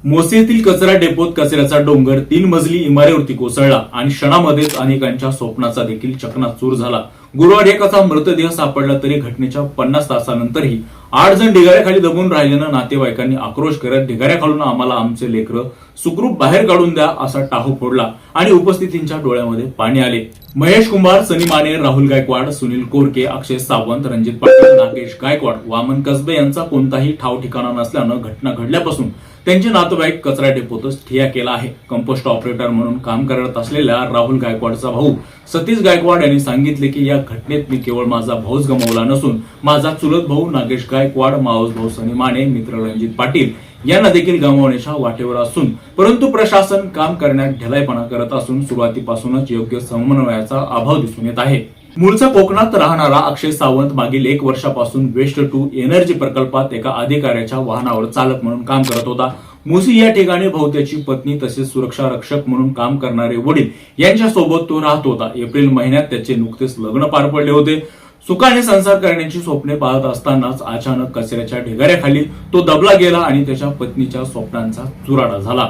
मोसी येथील कचरा डेपोत कचऱ्याचा डोंगर 3 मजली इमारतीवरती कोसळला आणि क्षणामध्येच अनेकांच्या स्वप्नाचा देखील चकनाचूर झाला। गुरुवारी एकाचा मृतदेह सापडला तरी घटनेच्या 50 तासानंतरही 8 जण ढिगाऱ्याखाली दबून राहिल्यानं नातेवाईकांनी आक्रोश करत ढिगाऱ्याखालून आम्हाला आमचे लेकरं सुखरूप बाहेर काढून द्या असा टाहो फोडला आणि उपस्थितींच्या डोळ्यामध्ये पाणी आले। महेश कुंभार, सनी माने, राहुल गायकवाड, सुनील कोरके, अक्षय सावंत, रणजित पाटील, नागेश गायकवाड, वामन कसबे यांचा कोणताही ठाव ठिकाणा नसल्यानं घटना घडल्यापासून त्यांचे नातेवाईक कचरा डेपोतच ठिय्या केला आहे। कंपोस्ट ऑपरेटर म्हणून काम करत असलेल्या राहुल गायकवाडचा भाऊ सतीश गायकवाड यांनी सांगितले की या घटनेत मी केवळ माझा भाऊच गमावला नसून माझा चुलत भाऊ नागेश गायकवाड, मावस भाऊ सनी माने, मित्र रणजित पाटील यांना देखील गमावण्याच्या वाटेवर असून परंतु प्रशासन काम करण्यात ढिलाईपणा करत असून सुरुवातीपासूनच योग्य समन्वयाचा अभाव दिसून येत आहे। मूळचा कोकणात राहणारा अक्षय सावंत मागील 1 वर्षापासून वेस्ट टू एनर्जी प्रकल्पात एका अधिकाऱ्याच्या वाहनावर चालक म्हणून काम करत होता। मुसी या ठिकाणी भाऊ, त्याची पत्नी तसेच सुरक्षा रक्षक म्हणून काम करणारे वडील यांच्या सोबत तो राहत होता। एप्रिल महिन्यात त्याचे नुकतेच लग्न पार पडले होते। सुखाने संसार करण्याची स्वप्ने पाहत असतानाच अचानक कचऱ्याच्या ढिगाऱ्याखाली तो दबला गेला आणि त्याच्या पत्नीच्या स्वप्नांचा चुराडा झाला।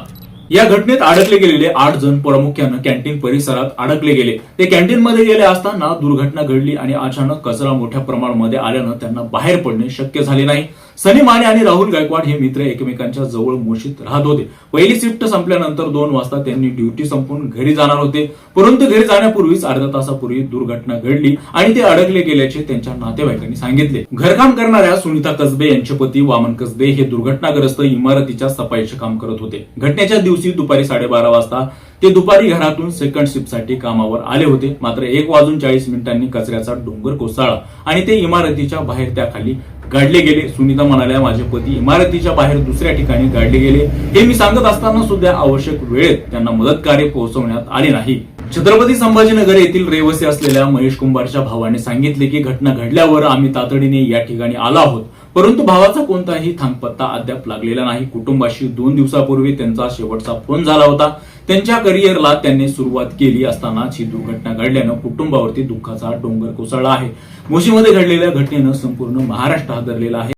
या घटनेत अडकले गेलेले 8 जण प्रामुख्याने कॅन्टीन परिसरात अडकले गेले। ते कॅन्टीन मध्ये गेले असताना दुर्घटना घडली आणि अचानक कचरा मोठ्या प्रमाणामध्ये आल्यानं त्यांना बाहेर पडणे शक्य झाले नाही। सनी माने आणि राहुल गायकवाड हे मित्र एकमेकांच्या जवळ मोशीत राहत होते। पहिली शिफ्ट संपल्यानंतर 2 वाजता त्यांनी ड्युटी संपवून घरी जाणार होते, परंतु घरी जाण्यापूर्वीच अर्ध्या तासापूर्वी दुर्घटना घडली आणि ते अडकले गेल्याचे त्यांच्या नातेवाईकांनी सांगितले। घरकाम करणाऱ्या सुनीता कसबे यांचे पती वामन कसबे हे दुर्घटनाग्रस्त इमारतीच्या सफाईचे काम करत होते। घटनेच्या दिवशी दुपारी 12:30 वाजता ते दुपारी घरातून सेकंड शिफ्टसाठी कामावर आले होते। मात्र 1:40 कचऱ्याचा डोंगर कोसळला आणि ते इमारतीच्या बाहेर त्याखाली गाडले गेले। सुनीता म्हणाल्या, माझे पती इमारतीच्या बाहेर दुसऱ्या ठिकाणी गाडले गेले। हे मी सांगत असताना सुद्धा आवश्यक वेळेत त्यांना मदत कार्य पोहोचवण्यात आले नाही। छत्रपती संभाजीनगर येथील रहिवासी असलेल्या महेश कुंभारच्या भावाने सांगितले की घटना घडल्यावर आम्ही तातडीने या ठिकाणी आलो आहोत, परंतु भावाचा कोणताही थांगपत्ता अद्याप लागलेला नाही। कुटुंबाशी 2 दिवसापूर्वी त्यांचा शेवटचा फोन झाला होता। त्यांच्या करिअरला त्यांनी सुरुवात केली असतानाच ही दुर्घटना घडल्यानं कुटुंबावरती दुःखाचा डोंगर कोसळला आहे। मोशीमध्ये घडलेल्या घटनेनं संपूर्ण महाराष्ट्र हादरलेला आहे।